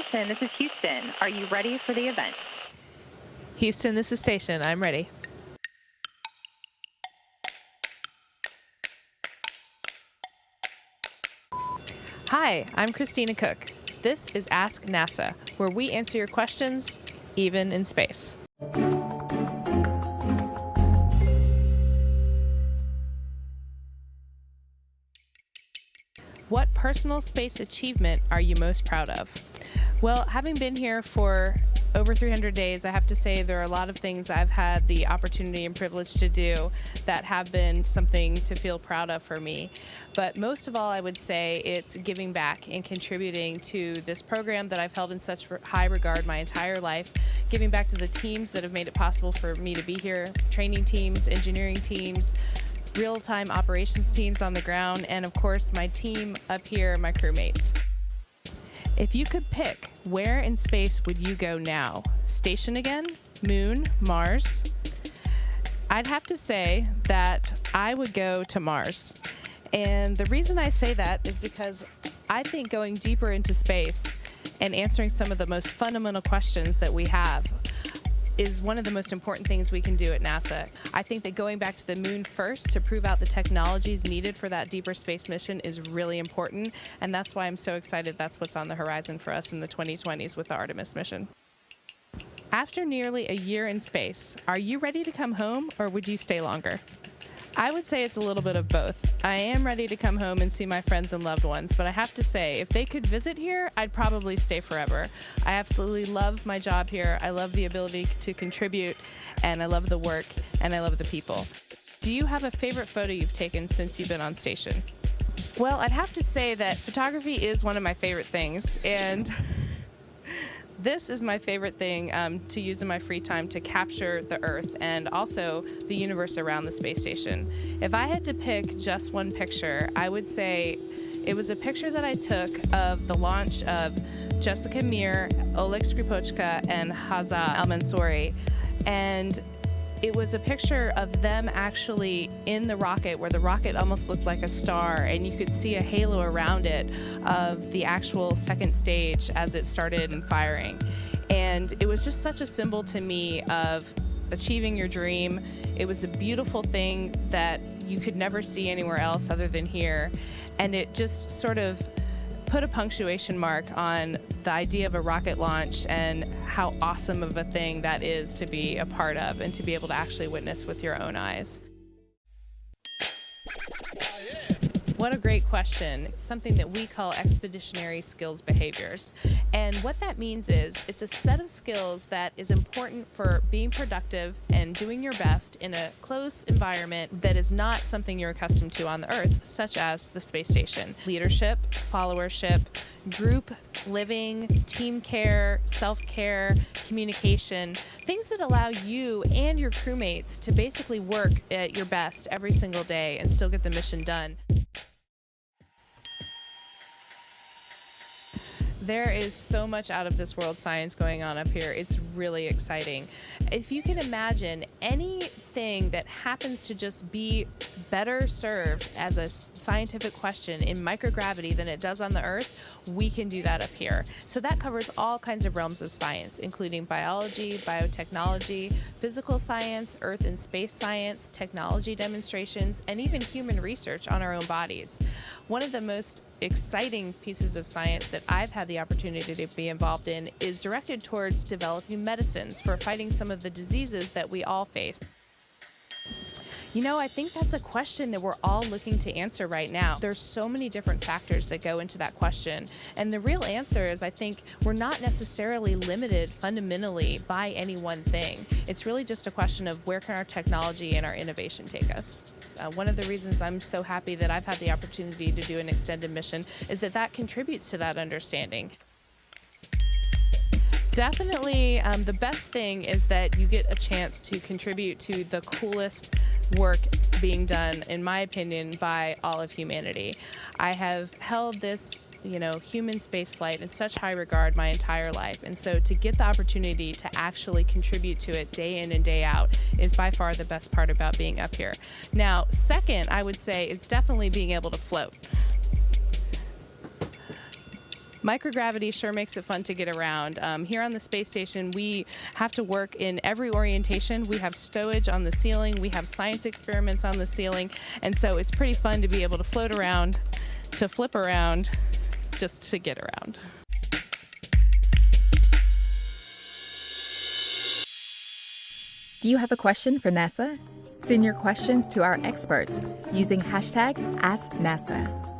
Station, this is Houston. Are you ready for the event? Houston, this is Station. I'm ready. Hi, I'm Christina Koch. This is Ask NASA, where we answer your questions, even in space. What personal space achievement are you most proud of? Well, having been here for over 300 days, I have to say there are a lot of things I've had the opportunity and privilege to do that have been something to feel proud of for me. But most of all, I would say it's giving back and contributing to this program that I've held in such high regard my entire life, giving back to the teams that have made it possible for me to be here, training teams, engineering teams, real-time operations teams on the ground, and of course my team up here, my crewmates. If you could pick, where in space would you go now? Station again? Moon? Mars? I'd have to say that I would go to Mars. And the reason I say that is because I think going deeper into space and answering some of the most fundamental questions that we have is one of the most important things we can do at NASA. I think that going back to the moon first to prove out the technologies needed for that deeper space mission is really important, and that's why I'm so excited that's what's on the horizon for us in the 2020s with the Artemis mission. After nearly a year in space, are you ready to come home, or would you stay longer? I would say it's a little bit of both. I am ready to come home and see my friends and loved ones, but I have to say, if they could visit here, I'd probably stay forever. I absolutely love my job here. I love the ability to contribute, and I love the work, and I love the people. Do you have a favorite photo you've taken since you've been on station? Well, I'd have to say that photography is one of my favorite things, and this is my favorite thing to use in my free time to capture the Earth and also the universe around the space station. If I had to pick just one picture, I would say it was a picture that I took of the launch of Jessica Meir, Oleg Skripochka, and Hazza Al-Mansouri. And it was a picture of them actually in the rocket, where the rocket almost looked like a star, and you could see a halo around it of the actual second stage as it started firing. And it was just such a symbol to me of achieving your dream. It was a beautiful thing that you could never see anywhere else other than here. And it just sort of put a punctuation mark on the idea of a rocket launch and how awesome of a thing that is to be a part of and to be able to actually witness with your own eyes. What a great question. It's something that we call expeditionary skills behaviors. And what that means is it's a set of skills that is important for being productive and doing your best in a close environment that is not something you're accustomed to on the Earth, such as the space station. Leadership, followership, group living, team care, self-care, communication, things that allow you and your crewmates to basically work at your best every single day and still get the mission done. There is so much out of this world science going on up here. It's really exciting. If you can imagine anything that happens to just be better served as a scientific question in microgravity than it does on the Earth, we can do that up here. So that covers all kinds of realms of science, including biology, biotechnology, physical science, Earth and space science, technology demonstrations, and even human research on our own bodies. One of the most exciting pieces of science that I've had the opportunity to be involved in is directed towards developing medicines for fighting some of the diseases that we all face. You know, I think that's a question that we're all looking to answer right now. There's so many different factors that go into that question. And the real answer is, I think, we're not necessarily limited fundamentally by any one thing. It's really just a question of where can our technology and our innovation take us. One of the reasons I'm so happy that I've had the opportunity to do an extended mission is that that contributes to that understanding. Definitely, the best thing is that you get a chance to contribute to the coolest work being done, in my opinion, by all of humanity. I have held this, human spaceflight in such high regard my entire life, and so to get the opportunity to actually contribute to it day in and day out is by far the best part about being up here. Now, second, I would say, is definitely being able to float. Microgravity sure makes it fun to get around. Here on the space station, we have to work in every orientation. We have stowage on the ceiling, we have science experiments on the ceiling, and so it's pretty fun to be able to float around, to flip around, just to get around. Do you have a question for NASA? Send your questions to our experts using #AskNASA.